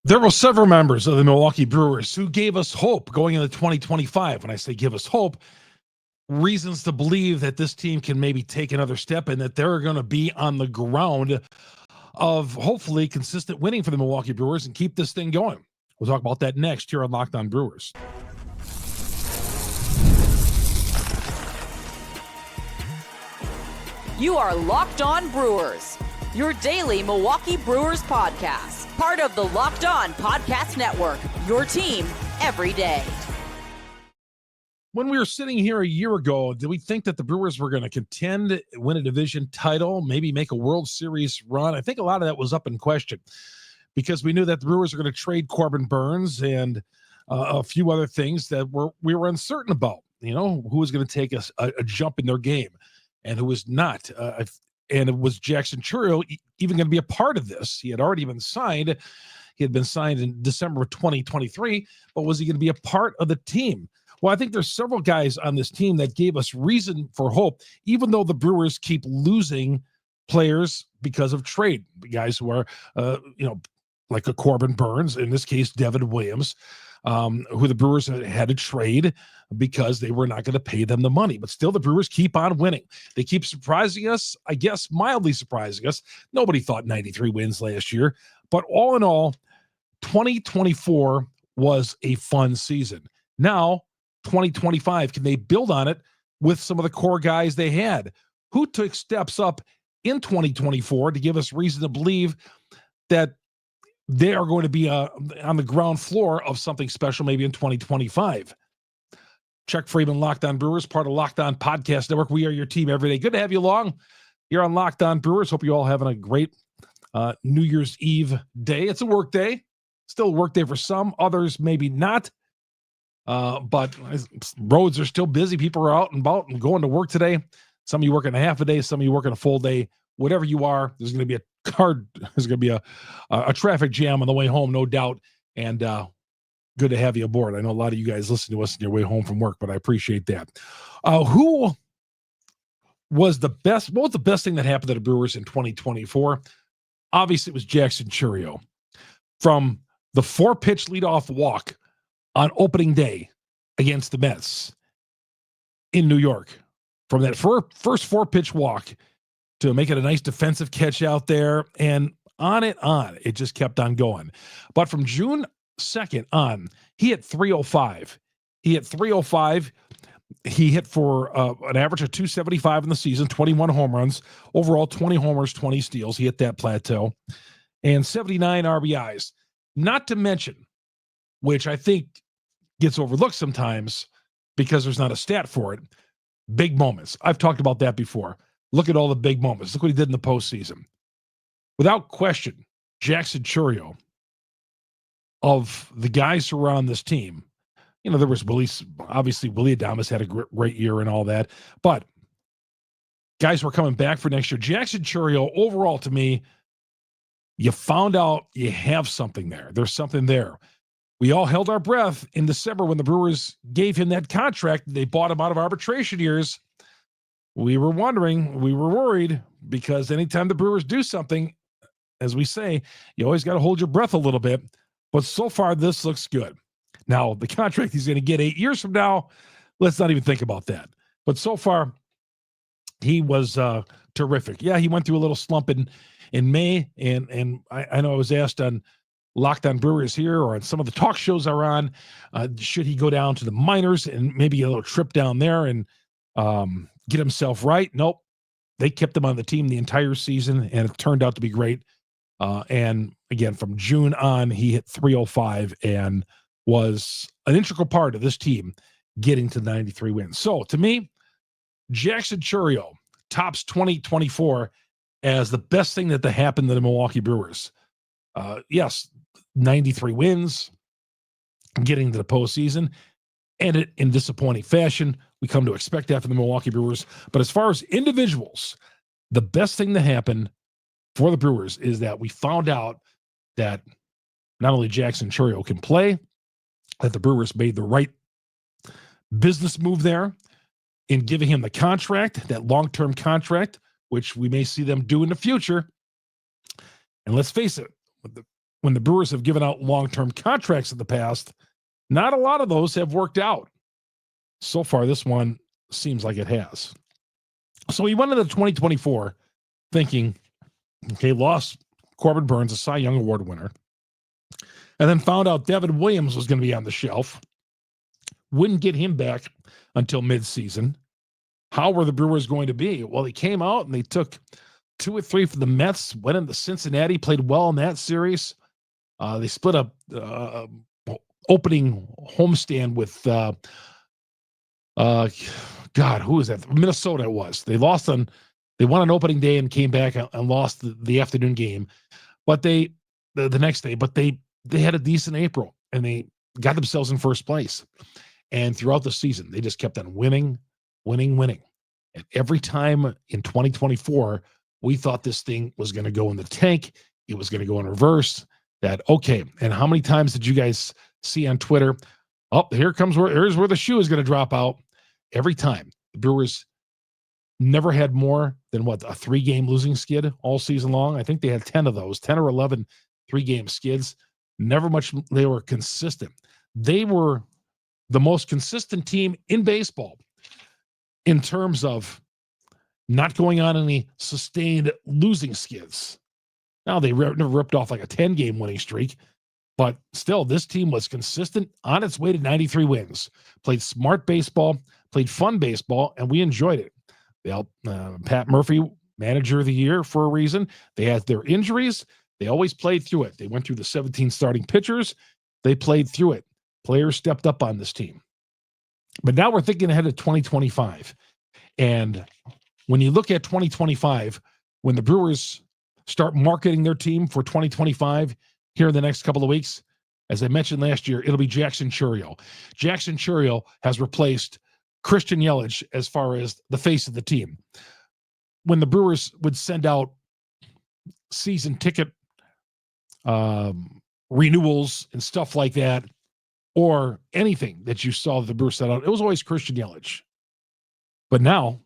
There were several members of the Milwaukee Brewers who gave us hope going into 2025. When I say give us hope, reasons to believe that this team can maybe take another step and that they're going to be on the ground of hopefully consistent winning for the Milwaukee Brewers and keep this thing going. We'll talk about that next here on Locked On Brewers. You are Locked On Brewers, your daily Milwaukee Brewers podcast. Part of the Locked On Podcast Network, your team every day. When we were sitting here a year ago, did we think that the Brewers were going to contend, win a division title, maybe make a World Series run? I think a lot of that was up in question because we knew that the Brewers were going to trade Corbin Burnes and a few other things that we were uncertain about. You know, who was going to take a jump in their game and who was not. And it was Jackson Chourio even going to be a part of this. He had already been signed. He had been signed in December of 2023, but was he going to be a part of the team? Well, I think there's several guys on this team that gave us reason for hope, even though the Brewers keep losing players because of trade. Guys who are, like a Corbin Burnes, in this case, Devin Williams, who the Brewers had to trade because they were not going to pay them the money. But still, the Brewers keep on winning. They keep surprising us, I guess, mildly surprising us. Nobody thought 93 wins last year. But all in all, 2024 was a fun season. Now, 2025, can they build on it with some of the core guys they had? Who took steps up in 2024 to give us reason to believe that they are going to be on the ground floor of something special maybe in 2025? Chuck Freeman, Locked On Brewers, part of Locked On Podcast Network. We are your team every day. Good to have you along. You're on Locked On Brewers. Hope you all having a great New Year's Eve day. It's a work day. Still a work day for some. Others maybe not. But roads are still busy. People are out and about and going to work today. Some of you working a half a day. Some of you working a full day. Whatever you are, there's going to be there's going to be a traffic jam on the way home, no doubt. And good to have you aboard. I know a lot of you guys listen to us on your way home from work, but I appreciate that. Who was the best? What was the best thing that happened to the Brewers in 2024? Obviously, it was Jackson Chourio. From the 4-pitch leadoff walk on opening day against the Mets in New York, from that first 4-pitch walk to make it a nice defensive catch out there, and on, it just kept on going. But from June 2nd on, he hit 305. He hit for an average of 275 in the season, 21 home runs, overall 20 homers, 20 steals. He hit that plateau, and 79 RBIs. Not to mention, which I think gets overlooked sometimes because there's not a stat for it, big moments. I've talked about that before. Look at all the big moments. Look what he did in the postseason. Without question, Jackson Chourio, of the guys who are on this team, you know, there was Willie Adames had a great year and all that, but guys were coming back for next year. Jackson Chourio, overall, to me, you found out you have something there. There's something there. We all held our breath in December when the Brewers gave him that contract. They bought him out of arbitration years. We were worried, because anytime the Brewers do something, as we say, you always got to hold your breath a little bit. But so far, this looks good. Now, the contract he's going to get 8 years from now, let's not even think about that. But so far, he was terrific. Yeah, he went through a little slump in May, and I know I was asked on Locked On Brewers here or on some of the talk shows are on, should he go down to the minors and maybe a little trip down there and get himself right? Nope. They kept him on the team the entire season, and it turned out to be great. And again, from June on, he hit 305 and was an integral part of this team getting to 93 wins. So to me, Jackson Chourio tops 2024 as the best thing that happened to the Milwaukee Brewers. Yes, 93 wins, getting to the postseason, and it in disappointing fashion. We come to expect that from the Milwaukee Brewers. But as far as individuals, the best thing that happened for the Brewers is that we found out that not only Jackson Chourio can play, that the Brewers made the right business move there in giving him the contract, that long-term contract, which we may see them do in the future. And let's face it, with the when the Brewers have given out long-term contracts in the past, not a lot of those have worked out. So far, this one seems like it has. So he went into 2024 thinking, okay, lost Corbin Burns, a Cy Young Award winner, and then found out Devin Williams was going to be on the shelf. Wouldn't get him back until midseason. How were the Brewers going to be? Well, they came out and they took 2 or 3 for the Mets, went into Cincinnati, played well in that series. They split up opening homestand with God, who is that? Minnesota it was. They won on opening day and came back and lost the afternoon game. But the next day, but they had a decent April and they got themselves in first place. And throughout the season, they just kept on winning. And every time in 2024, we thought this thing was going to go in the tank. It was going to go in reverse. Okay. And how many times did you guys see on Twitter? Oh, here's where the shoe is going to drop out. Every time. The Brewers never had more than a 3-game losing skid all season long. I think they had 10 of those, 10 or 11 3-game skids. Never much. They were consistent. They were the most consistent team in baseball in terms of not going on any sustained losing skids. Now, they never ripped off like a 10-game winning streak, but still, this team was consistent on its way to 93 wins. Played smart baseball, played fun baseball, and we enjoyed it. Pat Murphy, manager of the year for a reason. They had their injuries. They always played through it. They went through the 17 starting pitchers. They played through it. Players stepped up on this team. But now we're thinking ahead of 2025. And when you look at 2025, when the Brewers start marketing their team for 2025 here in the next couple of weeks, as I mentioned last year, it'll be Jackson Chourio. Jackson Chourio has replaced Christian Yelich as far as the face of the team. When the Brewers would send out season ticket renewals and stuff like that, or anything that you saw the Brewers send out, it was always Christian Yelich. But now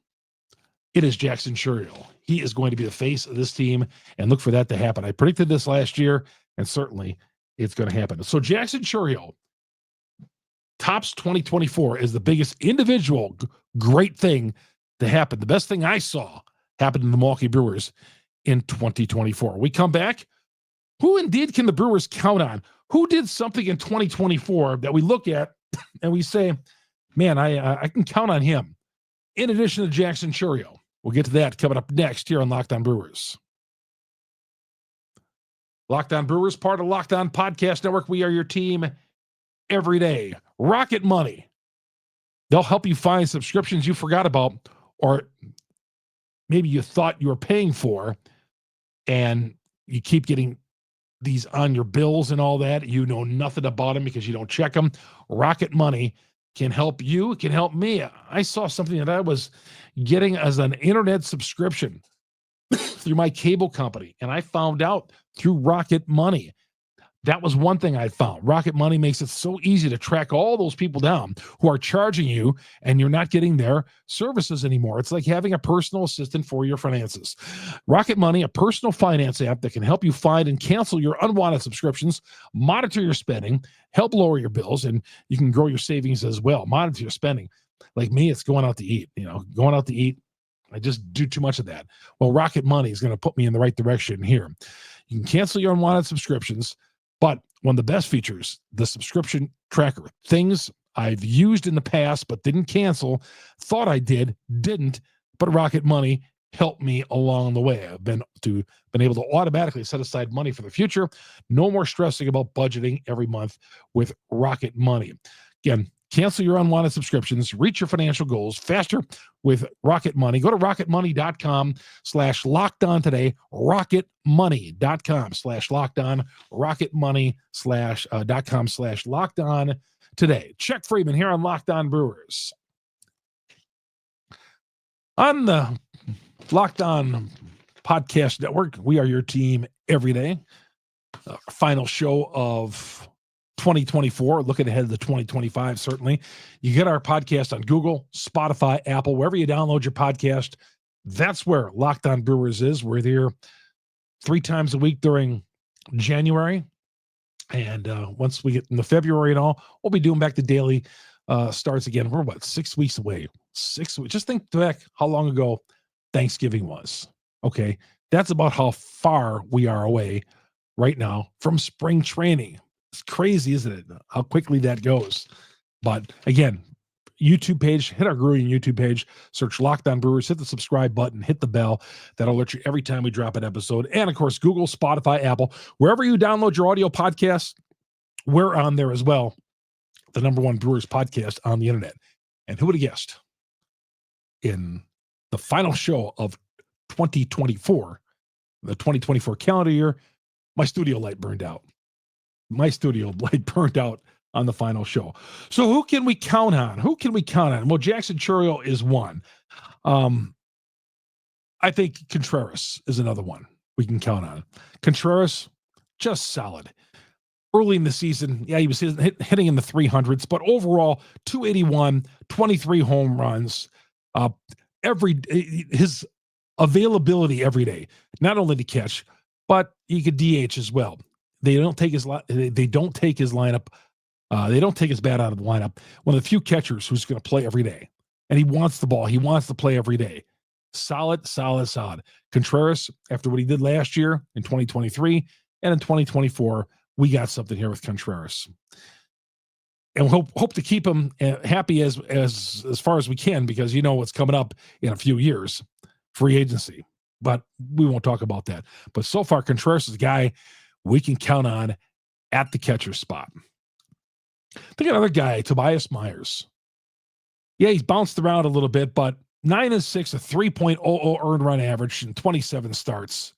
it is Jackson Chourio. He is going to be the face of this team, and look for that to happen. I predicted this last year, and certainly it's going to happen. So Jackson Chourio tops 2024 is the biggest individual great thing to happen. The best thing I saw happen in the Milwaukee Brewers in 2024. We come back. Who indeed can the Brewers count on? Who did something in 2024 that we look at and we say, man, I can count on him, in addition to Jackson Chourio? We'll get to that coming up next here on Locked On Brewers. Locked On Brewers, part of Locked On Podcast Network. We are your team every day. Rocket Money. They'll help you find subscriptions you forgot about, or maybe you thought you were paying for, and you keep getting these on your bills and all that. You know nothing about them because you don't check them. Rocket Money can help you. It can help me. I saw something that I was getting as an internet subscription through my cable company, and I found out through Rocket Money. That was one thing I found. Rocket Money makes it so easy to track all those people down who are charging you, and you're not getting their services anymore. It's like having a personal assistant for your finances. Rocket Money, a personal finance app that can help you find and cancel your unwanted subscriptions, monitor your spending, help lower your bills, and you can grow your savings as well. Monitor your spending. Like me, it's going out to eat. Going out to eat. I just do too much of that. Well, Rocket Money is going to put me in the right direction here. You can cancel your unwanted subscriptions. But one of the best features, the subscription tracker, things I've used in the past but didn't cancel, thought I didn't, but Rocket Money helped me along the way. I've been able to automatically set aside money for the future. No more stressing about budgeting every month with Rocket Money. Again, cancel your unwanted subscriptions, reach your financial goals faster with Rocket Money. Go to rocketmoney.com/lockedon today. Rocketmoney.com/lockedon. Rocketmoney.com/lockedon today. Chuck Freeman here on Locked On Brewers. On the Locked On Podcast Network, we are your team every day. Final show of 2024, looking ahead to 2025, certainly. You get our podcast on Google, Spotify, Apple, wherever you download your podcast. That's where Locked On Brewers is. We're there 3 times a week during January, And once we get into February and all, we'll be doing back the daily starts again. We're 6 weeks away? 6 weeks. Just think back how long ago Thanksgiving was. Okay. That's about how far we are away right now from spring training. It's crazy, isn't it? How quickly that goes. But again, YouTube page, hit our growing YouTube page, search Locked On Brewers, hit the subscribe button, hit the bell. That'll alert you every time we drop an episode. And of course, Google, Spotify, Apple, wherever you download your audio podcasts, we're on there as well. The #1 Brewers podcast on the internet. And who would have guessed? In the final show of 2024, the 2024 calendar year, my studio light burned out. My studio light burned out on the final show. So who can we count on? Well, Jackson Chourio is one. I think Contreras is another one we can count on. Contreras, just solid. Early in the season, yeah, he was hitting in the 300s, but overall, 281, 23 home runs. His availability every day, not only to catch, but he could DH as well. They don't take his lineup. They don't take his bat out of the lineup. One of the few catchers who's going to play every day, and he wants the ball. He wants to play every day. Solid. Contreras, after what he did last year in 2023 and in 2024, we got something here with Contreras, and we'll hope to keep him happy as far as we can, because you know what's coming up in a few years, free agency. But we won't talk about that. But so far, Contreras is a guy we can count on at the catcher spot. I think another guy, Tobias Myers. Yeah, he's bounced around a little bit, but 9-6, a 3.00 earned run average in 27 starts.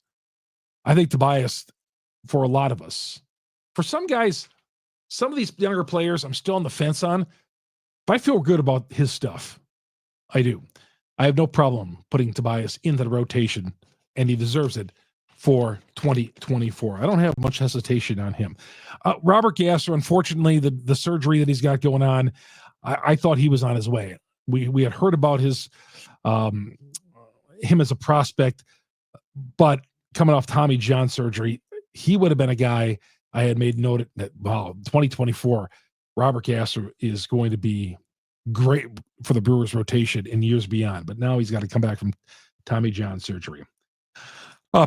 I think Tobias, for a lot of us, for some guys, some of these younger players, I'm still on the fence on. But I feel good about his stuff. I do. I have no problem putting Tobias into the rotation, and he deserves it for 2024. I don't have much hesitation on him. Robert Gasser, unfortunately, the surgery that he's got going on, I thought he was on his way. We had heard about him as a prospect, but coming off Tommy John surgery, he would have been a guy I had made note that, wow, 2024, Robert Gasser is going to be great for the Brewers rotation in years beyond. But now he's got to come back from Tommy John surgery.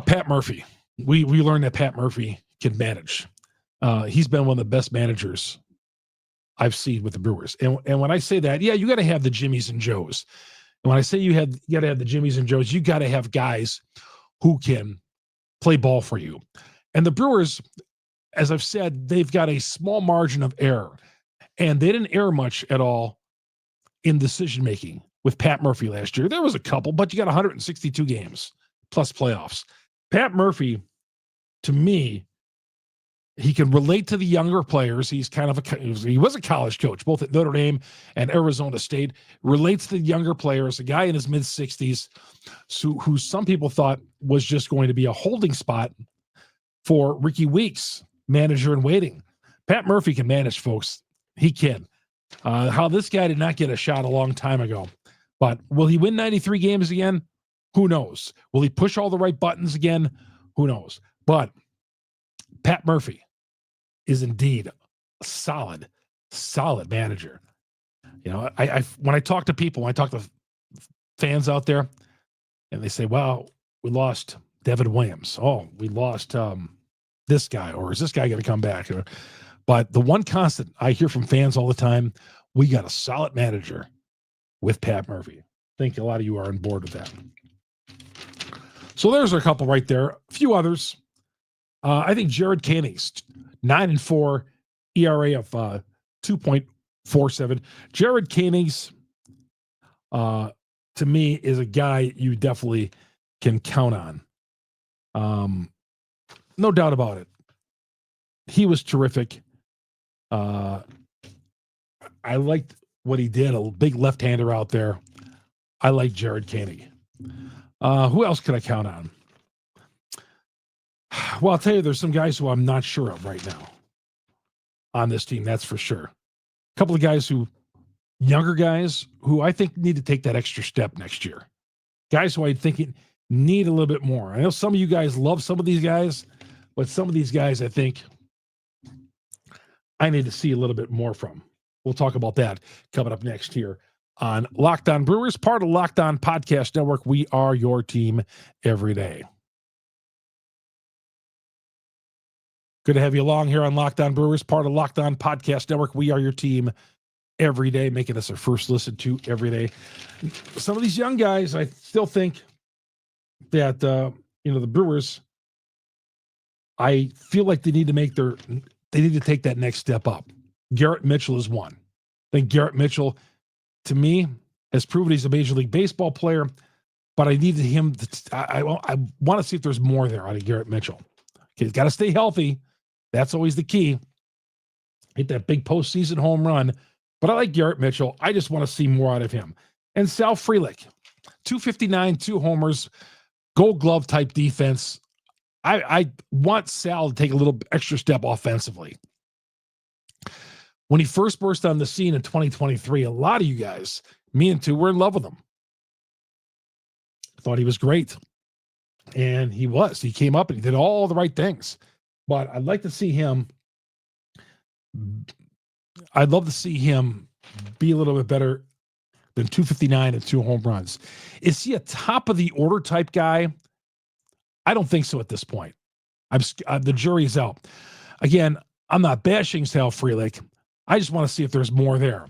Pat Murphy. We learned that Pat Murphy can manage. He's been one of the best managers I've seen with the Brewers. And when I say that, yeah, you got to have the Jimmies and Joes. And when I say you got to have the Jimmies and Joes, you got to have guys who can play ball for you. And the Brewers, as I've said, they've got a small margin of error. And they didn't err much at all in decision-making with Pat Murphy last year. There was a couple, but you got 162 games plus playoffs. Pat Murphy, to me, he can relate to the younger players. He's he was a college coach, both at Notre Dame and Arizona State. Relates to the younger players, a guy in his mid-60s who some people thought was just going to be a holding spot for Ricky Weeks, manager in waiting. Pat Murphy can manage, folks. He can. How this guy did not get a shot a long time ago. But will he win 93 games again? Who knows? Will he push all the right buttons again? Who knows? But Pat Murphy is indeed a solid manager. You know, I when I talk to people, when I talk to fans out there, and they say, "Well, we lost Devin Williams. Oh, we lost this guy, or is this guy going to come back?" But the one constant I hear from fans all the time, we got a solid manager with Pat Murphy. I think a lot of you are on board with that. So there's a couple right there. A few others. I think Jared Koenig's 9-4 ERA of 2.47. Jared Koenig's, to me, is a guy you definitely can count on. No doubt about it. He was terrific. I liked what he did. A big left-hander out there. I like Jared Koenig. Who else could I count on? Well, I'll tell you, there's some guys who I'm not sure of right now on this team, that's for sure. A couple of guys younger guys who I think need to take that extra step next year. Guys who I think need a little bit more. I know some of you guys love some of these guys, but some of these guys I think I need to see a little bit more from. We'll talk about that coming up next here on Locked On Brewers, part of Locked On Podcast Network. We are your team every day. Good to have you along here on Locked On Brewers, part of Locked On Podcast Network. We are your team every day, making us our first listen to every day. Some of these young guys, I still think that, the Brewers, I feel like they need to take that next step up. Garrett Mitchell is one. I think Garrett Mitchell, to me, has proven he's a Major League Baseball player, but I needed him. I want to see if there's more there out of Garrett Mitchell. Okay, he's got to stay healthy. That's always the key. Hit that big postseason home run. But I like Garrett Mitchell. I just want to see more out of him. And Sal Frelick, 259, 2 homers, Gold Glove type defense. I want Sal to take a little extra step offensively. When he first burst on the scene in 2023, a lot of you guys, me and two, were in love with him. Thought he was great. And he was. He came up and he did all the right things. But I'd like to see him. I'd love to see him be a little bit better than 259 and 2 home runs. Is he a top of the order type guy? I don't think so at this point. The jury's out. Again, I'm not bashing Sal Frelick. I just want to see if there's more there.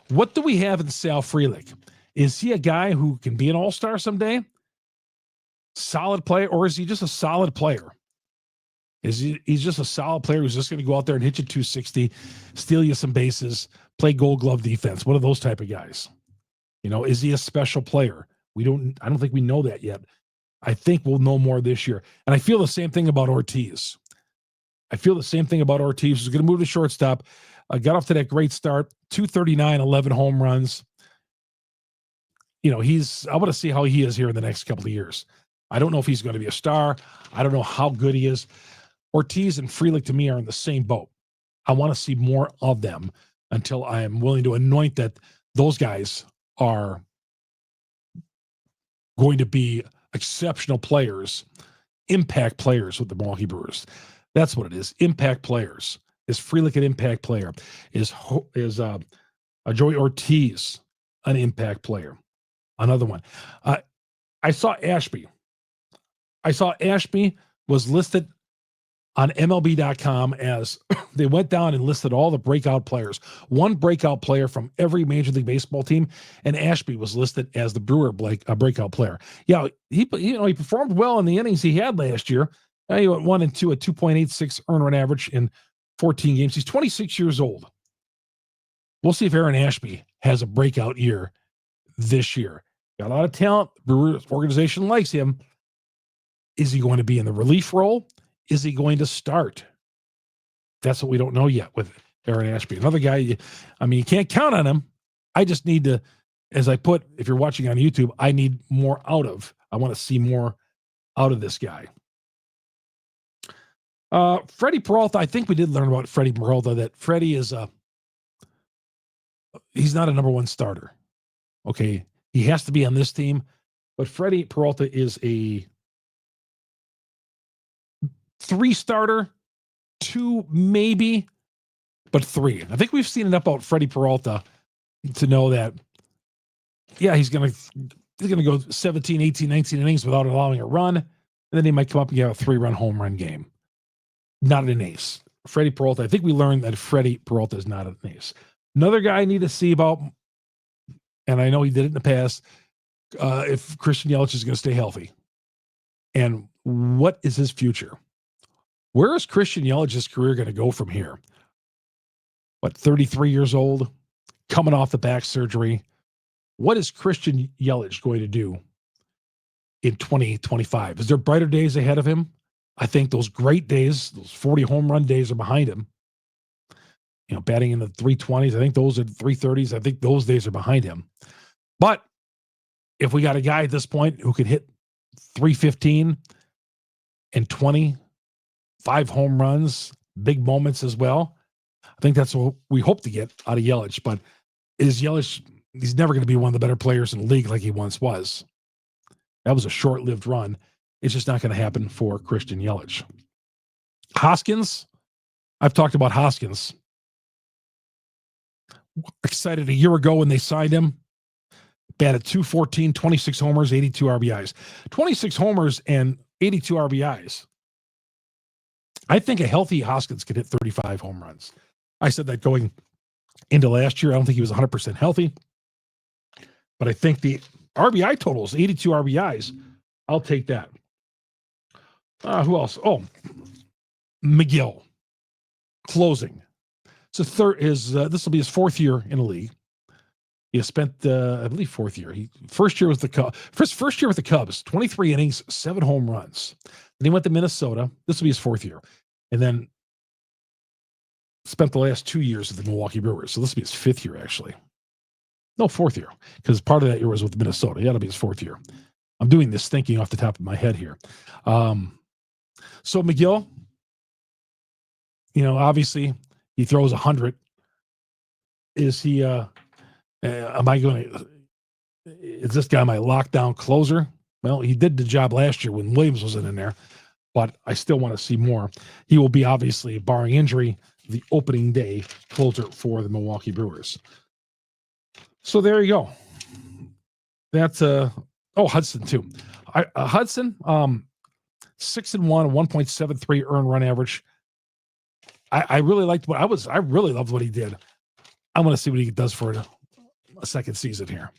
What do we have in Sal Frelick? Is he a guy who can be an all-star someday? Solid player, or is he just a solid player? He's just a solid player who's just going to go out there and hit you 260, steal you some bases, play Gold Glove defense? One of those type of guys. Is he a special player? I don't think we know that yet. I think we'll know more this year. And I feel the same thing about Ortiz. Who's going to move to shortstop. Got off to that great start, 239, 11 home runs. I want to see how he is here in the next couple of years. I don't know if he's going to be a star. I don't know how good he is. Ortiz and Frelick, to me, are in the same boat. I want to see more of them until I am willing to anoint that those guys are going to be exceptional players, impact players with the Milwaukee Brewers. That's what it is. Impact players. Is Frelick an impact player? Is Joey Ortiz an impact player? Another one. I saw Ashby was listed on MLB.com as they went down and listed all the breakout players. One breakout player from every Major League Baseball team, and Ashby was listed as the Brewer breakout player. Yeah, he performed well in the innings he had last year. He went 1 and 2, a 2.86 earned run average in 14 games. He's 26 years old. We'll see if Aaron Ashby has a breakout year this year. Got a lot of talent. The Brewers organization likes him. Is he going to be in the relief role? Is he going to start? That's what we don't know yet with Aaron Ashby. Another guy, you can't count on him. I just need to, if you're watching on YouTube, I need more out of. I want to see more out of this guy. Freddie Peralta, I think we did learn about Freddie Peralta, that Freddie is he's not a number one starter. Okay. He has to be on this team, but Freddie Peralta is a 3 starter, 2 maybe, but 3. I think we've seen enough about Freddie Peralta to know that, yeah, he's going to go 17, 18, 19 innings without allowing a run, and then he might come up and get a 3-run home run game. Not an ace. Freddie Peralta, I think we learned that Freddie Peralta is not an ace. Another guy I need to see about, and I know he did it in the past, if Christian Yelich is going to stay healthy. And what is his future? Where is Christian Yelich's career going to go from here? 33 years old, coming off the back surgery. What is Christian Yelich going to do in 2025? Is there brighter days ahead of him? I think those great days, those 40 home run days are behind him. Batting in the 320s. I think those are 330s. I think those days are behind him. But if we got a guy at this point who could hit 315 and 25 home runs, big moments as well, I think that's what we hope to get out of Yelich. But is Yelich, he's never going to be one of the better players in the league like he once was. That was a short-lived run. It's just not going to happen for Christian Yelich. Hoskins, I've talked about Hoskins excited a year ago when they signed him. Batted .214, 26 homers, 82 RBIs. 26 homers and 82 RBIs. I think a healthy Hoskins could hit 35 home runs. I said that going into last year. I don't think he was 100% healthy. But I think the RBI totals, 82 RBIs, I'll take that. Who else? Oh, McGill. Closing. So this will be his fourth year in the league. He has spent, I believe, fourth year. First year with the Cubs, 23 innings, 7 home runs. Then he went to Minnesota. This will be his fourth year. And then spent the last 2 years with the Milwaukee Brewers. So this will be his fifth year, actually. No, fourth year, because part of that year was with Minnesota. Yeah, that'll be his fourth year. I'm doing this thinking off the top of my head here. So McGill, obviously he throws 100. Is he, is this guy my lockdown closer? Well, he did the job last year when Williams wasn't in there, but I still want to see more. He will be, obviously, barring injury, the opening day closer for the Milwaukee Brewers. So there you go. That's Hudson too. Hudson, 6-1, 1.73 earned run average. I really liked I really loved what he did. I want to see what he does for a second season here.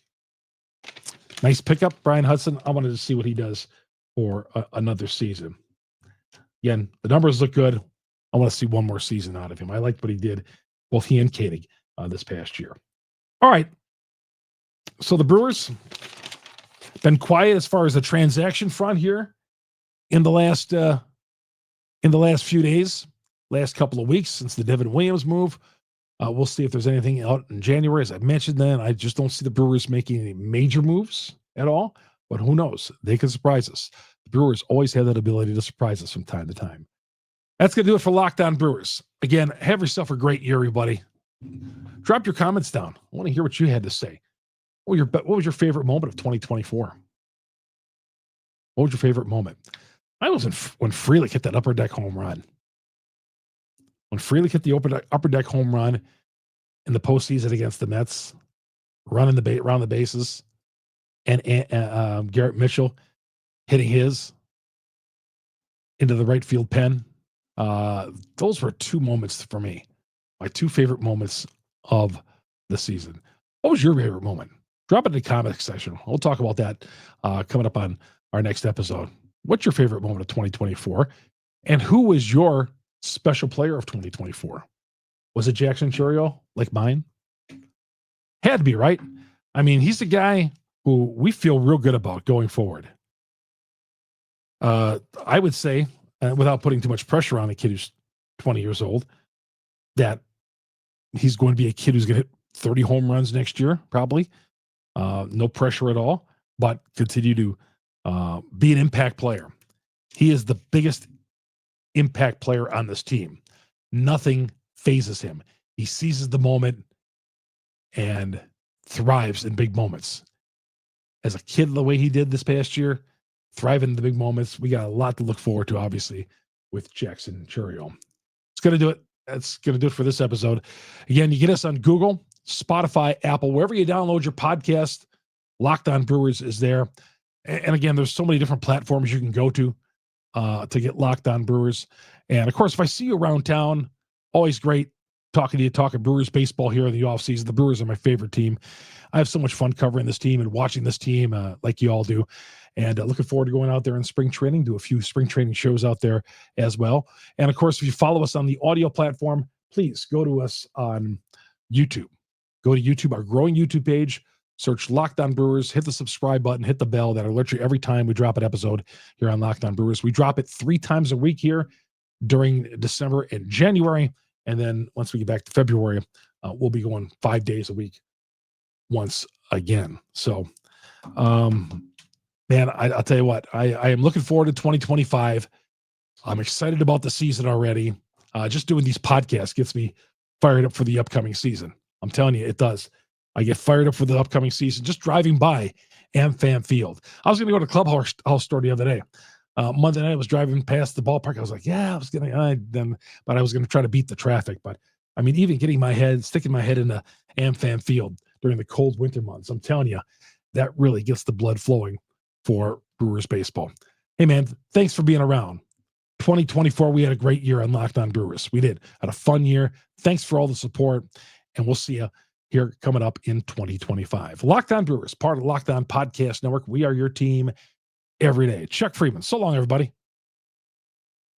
Nice pickup, Brian Hudson. I wanted to see what he does for another season. Again, the numbers look good. I want to see one more season out of him. I liked what he did, both he and Koenig, this past year. All right. So the Brewers been quiet as far as the transaction front here in the last few days, last couple of weeks since the Devin Williams move. We'll see if there's anything out in January. As I mentioned then, I just don't see the Brewers making any major moves at all, but who knows? They can surprise us. The Brewers always have that ability to surprise us from time to time. That's going to do it for Locked On Brewers. Again, have yourself a great year, everybody. Drop your comments down. I want to hear what you had to say. What was your favorite moment of 2024? What was your favorite moment? I was when Frelick hit that upper deck home run. When Frelick hit the upper deck home run in the postseason against the Mets, around the bases, and Garrett Mitchell hitting his into the right field pen. Those were two moments for me. My two favorite moments of the season. What was your favorite moment? Drop it in the comment section. We'll talk about that coming up on our next episode. What's your favorite moment of 2024? And who was your special player of 2024? Was it Jackson Chourio, like mine? Had to be, right? I mean, he's the guy who we feel real good about going forward. I would say, without putting too much pressure on a kid who's 20 years old, that he's going to be a kid who's going to hit 30 home runs next year, probably. No pressure at all, but continue to be an impact player. He is the biggest impact player on this team. Nothing phases him. He seizes the moment and thrives in big moments. As a kid, the way he did this past year, thriving in the big moments. We got a lot to look forward to, obviously, with Jackson Chourio. It's going to do it. That's going to do it for this episode. Again, you get us on Google, Spotify, Apple, wherever you download your podcast. Locked On Brewers is there. And again, there's so many different platforms you can go to get Locked On Brewers. And of course, if I see you around town, always great talking to you, talking Brewers baseball here in the offseason. The Brewers are my favorite team. I have so much fun covering this team and watching this team like you all do. And looking forward to going out there in spring training, do a few spring training shows out there as well. And of course, if you follow us on the audio platform, please go to us on YouTube. Go to YouTube, our growing YouTube page, search Locked On Brewers, hit the subscribe button, hit the bell. That'll alert you every time we drop an episode here on Locked On Brewers. We drop it 3 times a week here during December and January. And then once we get back to February, we'll be going 5 days a week once again. So, man, I'll tell you what, I am looking forward to 2025. I'm excited about the season already. Just doing these podcasts gets me fired up for the upcoming season. I'm telling you, it does. I get fired up for the upcoming season just driving by AmFam Field. I was going to go to Clubhouse store the other day. Monday night, I was driving past the ballpark. I was like, yeah, but I was going to try to beat the traffic. But I mean, even sticking my head in the AmFam field during the cold winter months, I'm telling you, that really gets the blood flowing for Brewers baseball. Hey, man, thanks for being around. 2024, we had a great year on Locked On Brewers. We did. Had a fun year. Thanks for all the support, and we'll see you here coming up in 2025. Locked On Brewers, part of the Locked On Podcast Network. We are your team every day. Chuck Freeman. So long, everybody.